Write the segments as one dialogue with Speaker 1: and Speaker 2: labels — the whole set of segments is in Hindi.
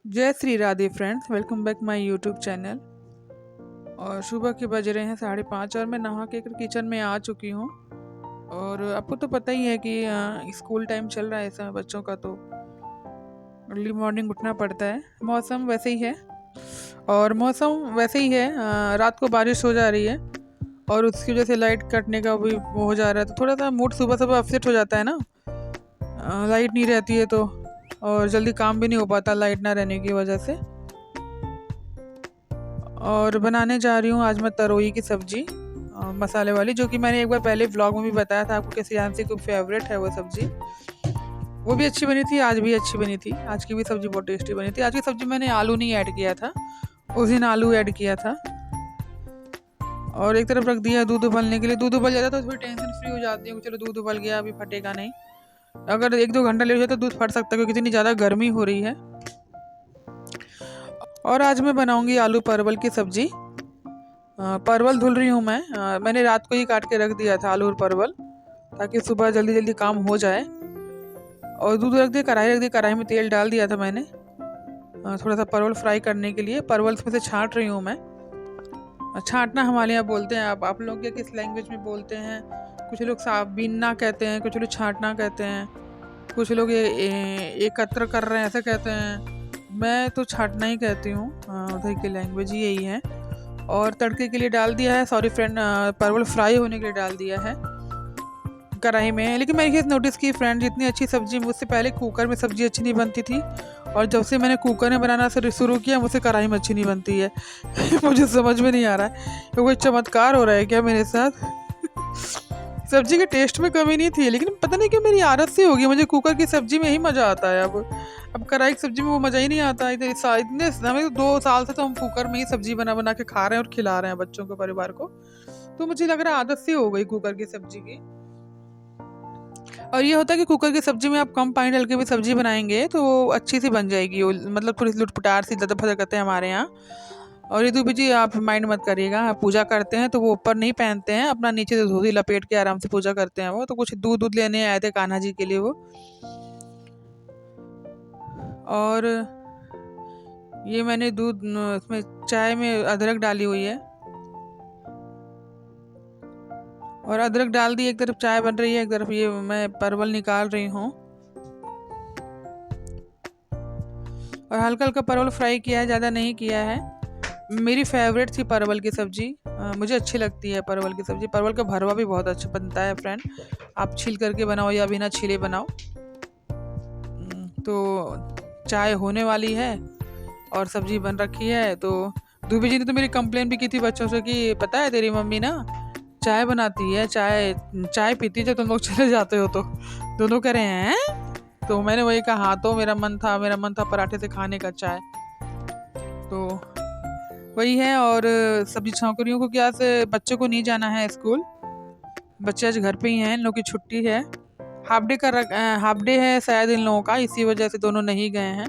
Speaker 1: जय Shri Radhe friends, welcome back my YouTube channel. और सुबह के बज रहे हैं 5:30 और मैं नहा के किचन में आ चुकी हूँ। और आपको तो पता ही है कि स्कूल टाइम चल रहा है इस समय बच्चों का, तो अर्ली मॉर्निंग उठना पड़ता है। मौसम वैसे ही है और मौसम वैसे ही है, रात को बारिश हो जा रही है और उसकी वजह से लाइट कटने का भी वो हो जा रहा है, तो थोड़ा सा मूड सुबह सुबह अपसेट हो जाता है ना। लाइट नहीं रहती है तो, और जल्दी काम भी नहीं हो पाता लाइट ना रहने की वजह से। और बनाने जा रही हूँ आज मैं तरोई की सब्जी, मसाले वाली, जो कि मैंने एक बार पहले व्लॉग में भी बताया था आपको कि सियांसी की फेवरेट है वो सब्जी। वो भी अच्छी बनी थी, आज भी अच्छी बनी थी। आज की भी सब्जी बहुत टेस्टी बनी थी। आज की सब्जी मैंने आलू नहीं ऐड किया था, उस दिन आलू ऐड किया था। और एक तरफ रख दिया दूध उबलने के लिए। दूध उबल जाता तो थोड़ी टेंशन फ्री हो जाती है कि चलो दूध उबल गया, अभी फटेगा नहीं। अगर 1-2 घंटा लेट हो जाए तो दूध फट सकता है, क्योंकि इतनी ज़्यादा गर्मी हो रही है। और आज मैं बनाऊंगी आलू परवल की सब्जी। परवल धुल रही हूँ मैं। मैंने रात को ही काट के रख दिया था आलू और परवल, ताकि सुबह जल्दी जल्दी काम हो जाए। और दूध रख दिया, कढ़ाई रख दी, कढ़ाई में तेल डाल दिया था मैंने थोड़ा सा परवल फ्राई करने के लिए। परवल में से छांट रही हूँ मैं। छांटना हमारे यहाँ बोलते हैं, आप लोग क्या किस लैंग्वेज में बोलते हैं? कुछ लोग साफ बीनना कहते हैं, कुछ लोग छांटना कहते हैं, कुछ लोग एकत्र कर रहे हैं ऐसे कहते हैं। मैं तो छांटना ही कहती हूँ, उधर की लैंग्वेज ही यही है। और तड़के के लिए डाल दिया है, सॉरी फ्रेंड, परवल फ्राई होने के लिए डाल दिया है कढ़ाई में। लेकिन मैंने एक नोटिस की फ्रेंड, जितनी अच्छी सब्जी मुझसे पहले कुकर में सब्जी अच्छी नहीं बनती थी, और जब से मैंने कुकर में बनाना शुरू किया मुझसे कढ़ाई में अच्छी नहीं बनती है। मुझे समझ में नहीं आ रहा है तो कोई चमत्कार हो रहा है क्या मेरे साथ? सब्जी के टेस्ट में कमी नहीं थी, लेकिन पता नहीं क्यों मेरी आदत सी होगी, मुझे कुकर की सब्जी में ही मज़ा आता है। अब कढ़ाई की सब्जी में वो मज़ा ही नहीं आता। इतने हमें तो 2 साल से तो हम कुकर में ही सब्जी बना बना के खा रहे हैं और खिला रहे हैं बच्चों को, परिवार को। तो मुझे लग रहा है आदत सी हो गई कुकर की सब्जी की। और ये होता है कि कुकर की सब्जी में आप कम पानी डाल के भी सब्जी बनाएंगे तो वो अच्छी सी बन जाएगी। वो मतलब थोड़ी सी लुटपुटार सी ज़्यादा फर्क करते हैं हमारे यहाँ। और ये दूबी जी आप माइंड मत करिएगा, आप पूजा करते हैं तो वो ऊपर नहीं पहनते हैं, अपना नीचे से धोती लपेट के आराम से पूजा करते हैं। वो तो कुछ दूध दूध लेने आए थे कान्हा जी के लिए वो। और ये मैंने दूध उसमें चाय में अदरक डाली हुई है, और अदरक डाल दी। एक तरफ चाय बन रही है, एक तरफ ये मैं परवल निकाल रही हूँ। और हल्का हल्का परवल फ्राई किया है, ज़्यादा नहीं किया है। मेरी फेवरेट थी परवल की सब्ज़ी, मुझे अच्छी लगती है परवल की सब्ज़ी। परवल का भरवा भी बहुत अच्छा बनता है फ्रेंड, आप छील करके बनाओ या बिना छीले बनाओ। तो चाय होने वाली है और सब्ज़ी बन रखी है। तो दूबी जी ने तो मेरी कंप्लेन भी की थी बच्चों से कि पता है तेरी मम्मी ना चाय बनाती है, चाय चाय पीती है जब तुम लोग चले जाते हो तो। दोनों कह रहे हैं। तो मैंने वही कहा, हाँ तो मेरा मन था पराठे से खाने का चाय। तो वही है। और सब्जी छौंकरियों को क्या से बच्चों को नहीं जाना है स्कूल, बच्चे आज घर पे ही हैं, इन लोगों की छुट्टी है। हाफ डे है शायद इन लोगों का, इसी वजह से दोनों नहीं गए हैं।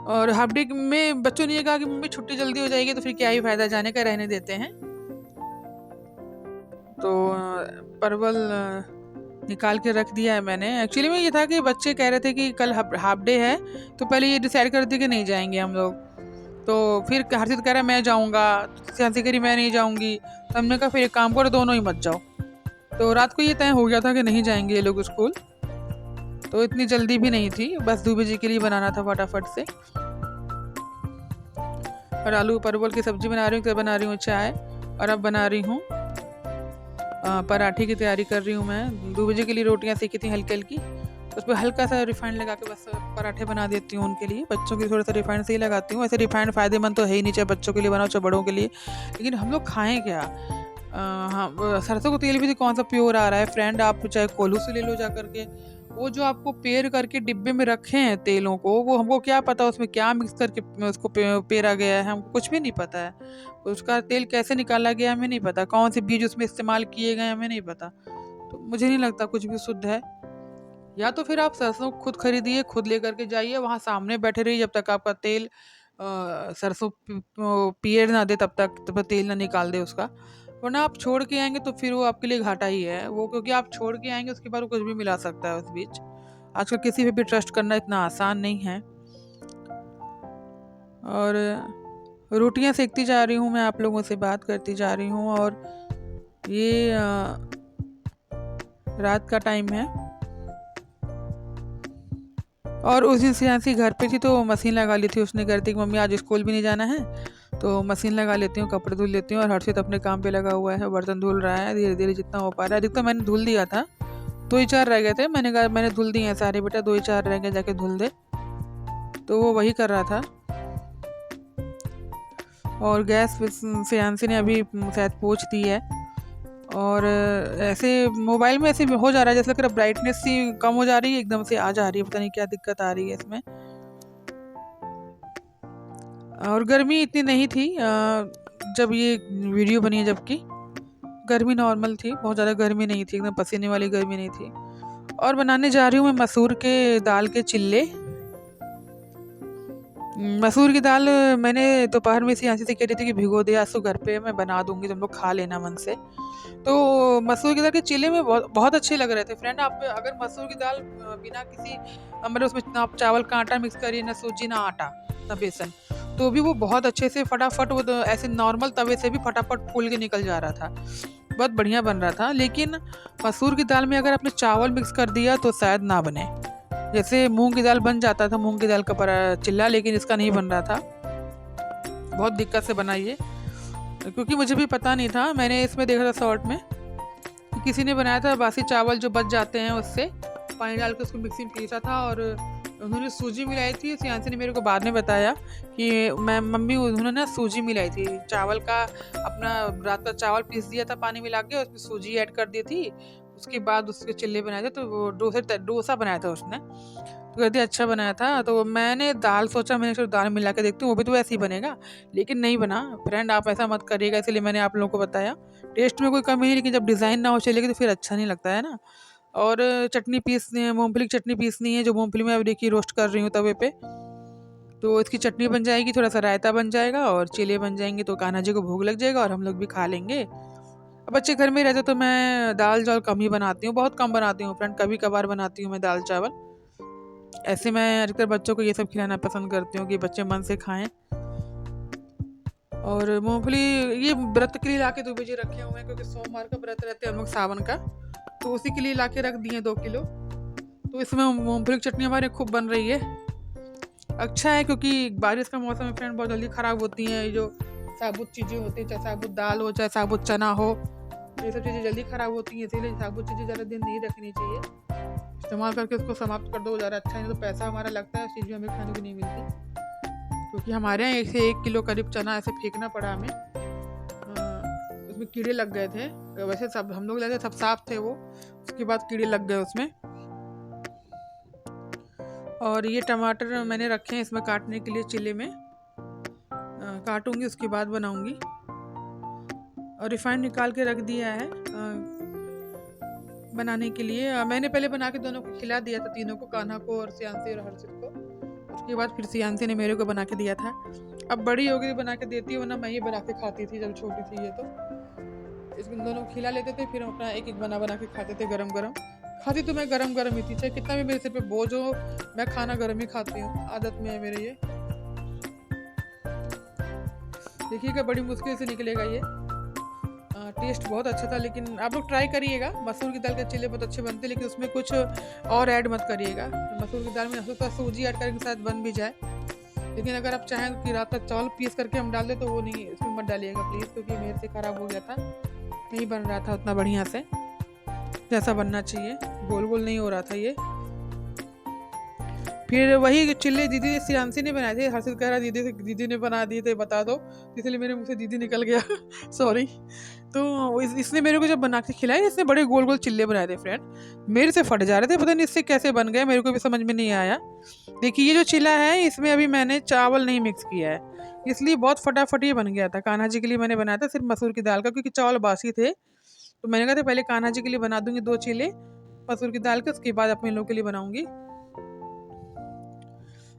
Speaker 1: और हाफ डे में बच्चों ने ये कहा कि मम्मी छुट्टी जल्दी हो जाएगी तो फिर क्या ही फायदा जाने का, रहने देते हैं। तो परवल निकाल के रख दिया है मैंने। एक्चुअली में ये था कि बच्चे कह रहे थे कि कल हाफ डे है, तो पहले ये डिसाइड कर दी कि नहीं जाएंगे हम लोग। तो फिर हर्षित कह रहा है मैं जाऊँगा, हंसी करी मैं नहीं जाऊँगी। तो हमने कहा फिर एक काम करो, दोनों ही मत जाओ। तो रात को ये तय हो गया था कि नहीं जाएंगे ये लोग स्कूल। तो इतनी जल्दी भी नहीं थी, बस दूबे जी के लिए बनाना था फटाफट से। और आलू परवल की सब्जी बना रही हूँ, तो बना रही हूँ चाय। और अब बना रही हूँ पराठे की तैयारी कर रही हूँ मैं। 2 बजे के लिए रोटियाँ सेकी थी हल्की हल्की, उस पर हल्का सा रिफाइंड लगा के बस पराठे बना देती हूँ उनके लिए। बच्चों के लिए थोड़ा सा रिफाइंड से ही लगाती हूँ। ऐसे रिफाइंड फ़ायदेमंद तो है ही नहीं, चाहे बच्चों के लिए बनाओ चाहे बड़ों के लिए। लेकिन हम लोग खाएँ क्या? हाँ, सरसों का तेल भी तो कौन सा प्योर आ रहा है फ्रेंड, आप चाहे कोल्हू से ले लो जा करके। वो जो आपको पेर करके डिब्बे में रखे हैं तेलों को, वो हमको क्या पता उसमें क्या मिक्स करके उसको पेरा गया है, हमको कुछ भी नहीं पता है। उसका तेल कैसे निकाला गया हमें नहीं पता, कौन से बीज उसमें इस्तेमाल किए गए हमें नहीं पता। तो मुझे नहीं लगता कुछ भी शुद्ध है। या तो फिर आप सरसों खुद खरीदिए, खुद लेकर के जाइए, वहाँ सामने बैठे रहिए जब तक आपका तेल सरसों पिए ना दे, तब तक तेल ना निकाल दे उसका। वरना आप छोड़ के आएंगे तो फिर वो आपके लिए घाटा ही है वो, क्योंकि आप छोड़ के आएंगे उसके बाद वो कुछ भी मिला सकता है उस बीच। आजकल किसी पे भी ट्रस्ट करना इतना आसान नहीं है। और रोटियां सेकती जा रही हूँ, मैं आप लोगों से बात करती जा रही हूँ। और ये रात का टाइम है और उस दिन सियांसी घर पे थी तो मशीन लगा ली थी। उसने कह रही थी कि मम्मी आज स्कूल भी नहीं जाना है तो मशीन लगा लेती हूँ, कपड़े धुल लेती हूँ। और हर्षित अपने काम पे लगा हुआ है, बर्तन धुल रहा है धीरे धीरे जितना हो पा रहा है। अधिकतर मैंने धुल दिया था, 2 ही 4 रह गए थे। मैंने कहा मैंने धुल दिए हैं सारे बेटा, 2 ही 4 रह गए, जाके धुल दे। तो वो वही कर रहा था। और गैस सियांसी ने अभी शायद पोंछ दी है। और ऐसे मोबाइल में ऐसे हो जा रहा है जैसे लग रहा ब्राइटनेस सी कम हो जा रही है, एकदम से आ जा रही है, पता नहीं क्या दिक्कत आ रही है इसमें। और गर्मी इतनी नहीं थी जब ये वीडियो बनी है, जबकि गर्मी नॉर्मल थी, बहुत ज़्यादा गर्मी नहीं थी, एकदम पसीने वाली गर्मी नहीं थी। और बनाने जा रही हूँ मैं मसूर के दाल के चिल्ले। मसूर की दाल मैंने दोपहर में सियांसी से कह रही थी कि भिगो दे, आज तो घर पे मैं बना दूंगी, तुम लोग खा लेना मन से। तो मसूर की दाल के चिल्ले में बहुत अच्छे लग रहे थे फ्रेंड। आप अगर मसूर की दाल बिना किसी मतलब उसमें ना आप चावल का आटा मिक्स करिए, ना सूजी ना आटा ना बेसन, तो भी वो बहुत अच्छे से फटाफट वो ऐसे नॉर्मल तवे से भी फटाफट फूल के निकल जा रहा था, बहुत बढ़िया बन रहा था। लेकिन मसूर की दाल में अगर आपने चावल मिक्स कर दिया तो शायद ना बने। जैसे मूंग की दाल बन जाता था, मूंग की दाल का चिल्ला, लेकिन इसका नहीं बन रहा था, बहुत दिक्कत से बना ये। क्योंकि मुझे भी पता नहीं था, मैंने इसमें देखा था शॉर्ट में कि किसी ने बनाया था, बासी चावल जो बच जाते हैं उससे पानी डाल के उसको मिक्सी में पीसा था और उन्होंने सूजी मिलाई थी। सियांसी ने मेरे को बाद में बताया कि मैं मम्मी उन्होंने ना सूजी मिलाई थी, चावल का अपना रात का चावल पीस दिया था पानी मिला के, उसमें सूजी ऐड कर दी थी, उसके बाद उसके चिल्ले बनाए थे। तो वो डोसा बनाया था उसने, तो कहती अच्छा बनाया था। तो मैंने दाल सोचा, मैंने सिर्फ दाल मिला के देखती हूँ वो भी तो ऐसे ही बनेगा, लेकिन नहीं बना फ्रेंड। आप ऐसा मत करिएगा, इसलिए मैंने आप लोगों को बताया। टेस्ट में कोई कमी नहीं, लेकिन जब डिज़ाइन ना हो चलेगी तो फिर अच्छा नहीं लगता है ना। और चटनी पीसनी है, मूंगफली की चटनी पीसनी है, जो मूंगफली मैं अभी देखिए रोस्ट कर रही हूँ तवे पे। तो इसकी चटनी बन जाएगी, थोड़ा सा रायता बन जाएगा और चिले बन जाएंगे, तो कान्हा जी को भोग लग जाएगा और हम लोग भी खा लेंगे। अब बच्चे घर में रहते तो मैं दाल चावल कम ही बनाती हूँ, बहुत कम बनाती हूँ फ्रेंड, कभी कभार बनाती हूँ मैं दाल चावल। ऐसे मैं अधिकतर बच्चों को ये सब खिलाना पसंद करती हूँ कि बच्चे मन से खाएं। और मूंगफली ये व्रत के लिए ला के 2 बजे रखे हुए हैं, क्योंकि सोमवार का व्रत रहते हैं हम लोग सावन का, तो उसी के लिए ला के रख दिए 2 किलो। तो इसमें मूंगफली की चटनी हमारे खूब बन रही है। अच्छा है क्योंकि बारिश का मौसम है फ्रेंड, बहुत जल्दी ख़राब होती हैं ये जो साबुत चीज़ें होती हैं, चाहे साबुत दाल हो चाहे साबुत चना हो, ये सब चीज़ें जल्दी ख़राब होती हैं, इसीलिए साबुत चीज़ें ज़्यादा दिन नहीं रखनी चाहिए। इस्तेमाल करके उसको समाप्त कर दो, ज़्यादा अच्छा है, नहीं तो पैसा हमारा लगता है, उस चीज़ भी हमें खाने को नहीं मिलती। क्योंकि हमारे यहाँ ऐसे 1 किलो करीब चना ऐसे फेंकना पड़ा हमें, उसमें कीड़े लग गए थे। वैसे सब हम लोग लगे सब साफ थे वो, उसके बाद कीड़े लग गए उसमें। और ये टमाटर मैंने रखे हैं इसमें काटने के लिए, चिल्ले में काटूंगी उसके बाद बनाऊंगी। और रिफाइंड निकाल के रख दिया है बनाने के लिए। मैंने पहले बना के दोनों को खिला दिया था, तीनों को, कान्हा को और सियांसी और हर्षित को। उसके बाद फिर सियांसी ने मेरे को बना के दिया था। अब बड़ी हो गई बना के देती, वरना मैं ही बना के खाती थी जब छोटी थी ये। तो इसमें दोनों खिला लेते थे, फिर अपना एक एक बना बना के खाते थे गरम गरम। खाती तो मैं गरम गरम ही थी, चाहे कितना भी मेरे सिर पे बोझ हो, मैं खाना गरम ही खाती हूँ, आदत में है मेरे ये। देखिएगा बड़ी मुश्किल से निकलेगा ये। टेस्ट बहुत अच्छा था, लेकिन आप लोग ट्राई करिएगा। मसूर की दाल के चिल्ले बहुत अच्छे बनते हैं, लेकिन उसमें कुछ और ऐड मत करिएगा। मसूर की दाल में हो सकता है सूजी ऐड करके शायद बन भी जाए, लेकिन अगर आप चाहें कि रात तक चावल पीस करके हम डाल दें तो वो नहीं, इसमें मत डालिएगा प्लीज़, क्योंकि मेरे से ख़राब हो गया था, नहीं बन रहा था उतना बढ़िया से जैसा बनना चाहिए, गोल गोल नहीं हो रहा था ये। फिर वही चिल्ले दीदी सियांसी ने बनाए थे, हर्षित कह रहा दीदी ने बना दिए थे बता दो, इसलिए मेरे मुँह से दीदी निकल गया सॉरी। तो इसने मेरे को जब बना के खिलाया, इसने बड़े गोल गोल चिल्ले बनाए थे फ्रेंड, मेरे से फट जा रहे थे, पता नहीं इससे कैसे बन गए, मेरे को भी समझ में नहीं आया। देखिए ये जो चिल्ला है इसमें अभी मैंने चावल नहीं मिक्स किया है, इसलिए बहुत फटाफट ये बन गया था। कान्हा जी के लिए मैंने बनाया था सिर्फ मसूर की दाल का, क्योंकि चावल बासी थे, तो मैंने कहा था पहले कान्हा जी के लिए बना दूंगी 2 चिल्ले मसूर की दाल के, उसके बाद अपने लोगों के लिए बनाऊंगी।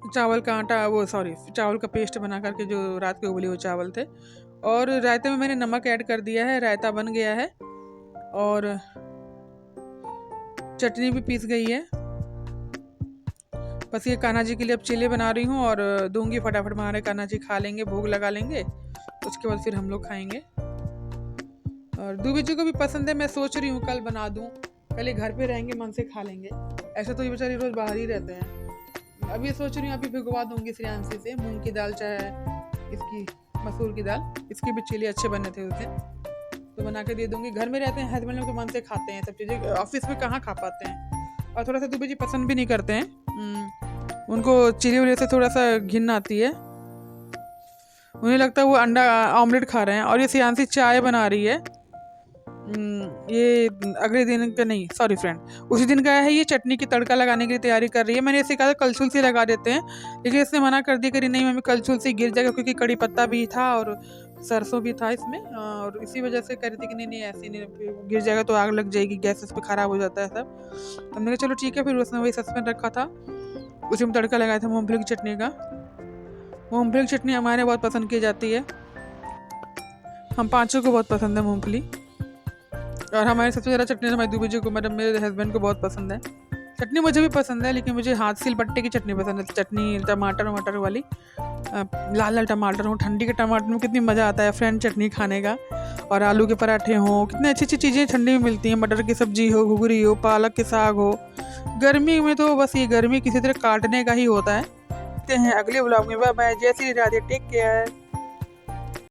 Speaker 1: चावल का आटा, वो सॉरी चावल का पेस्ट बना करके जो रात के उबले हुए चावल थे। और रायते में मैंने नमक ऐड कर दिया है, रायता बन गया है और चटनी भी पीस गई है। बस ये कान्हा जी के लिए अब चीले बना रही हूँ और दूंगी, फटाफट हमारे कान्हा जी खा लेंगे, भोग लगा लेंगे, उसके बाद फिर हम लोग खाएंगे। और दूबी जी को भी पसंद है, मैं सोच रही हूँ कल बना दूँ, पहले घर पे रहेंगे मन से खा लेंगे, ऐसे तो ये बेचारे रोज़ बाहर ही रहते हैं। अभी सोच रही हूँ अभी भिगवा दूंगी श्रेयांशी से मूंग की दाल, चाहे इसकी मसूर की दाल, इसके भी चीले अच्छे बने थे उस दिन, तो बना के दे दूंगी। घर में रहते हैं हस्बैंड लोग तो मन से खाते हैं सब चीज़ें, ऑफिस में कहाँ खा पाते हैं। और थोड़ा सा दूबी जी पसंद भी नहीं करते हैं, उनको चीले वजह से थोड़ा सा घिन आती है, उन्हें लगता है वो अंडा ऑमलेट खा रहे हैं। और ये श्रेयांशी चाय बना रही है, ये अगले दिन का नहीं, सॉरी फ्रेंड, उसी दिन का है। ये चटनी की तड़का लगाने की तैयारी कर रही है। मैंने इसे कहा था कलछुल से लगा देते हैं, लेकिन इसने मना कर दिया, करी नहीं मम्मी कलछुल से गिर जाएगा, क्योंकि कड़ी पत्ता भी था और सरसों भी था इसमें, और इसी वजह से कह रही थी कि नहीं नहीं ऐसे नहीं, गिर जाएगा तो आग लग जाएगी, गैस इस पर ख़राब हो जाता है सब। हमने कहा चलो ठीक है, फिर उसने वही सस्पेंड रखा था, उसी में तड़का लगाया था मूँगफली की चटनी का। मूँगफली की चटनी हमारे बहुत पसंद की जाती है, हम पाँचों को बहुत पसंद है मूँगफली, और हमारे सबसे ज़्यादा चटनी हमारी दूबी जी को, मतलब मेरे हस्बैंड को बहुत पसंद है। चटनी मुझे भी पसंद है, लेकिन मुझे हाथ सिलबट्टे की चटनी पसंद है, चटनी टमाटर वमाटर वाली, लाल लाल टमाटर हो, ठंडी के टमाटर में कितनी मज़ा आता है फ्रेंड चटनी खाने का। और आलू के पराठे हों, कितनी अच्छी अच्छी चीज़ें ठंडी में मिलती हैं, मटर की सब्ज़ी हो, घुघरी हो, पालक के साग हो। गर्मी में तो बस ये गर्मी किसी तरह काटने का ही होता है। हैं अगले ब्लॉग में, बाय बाय, जय श्री राधे, टेक केयर।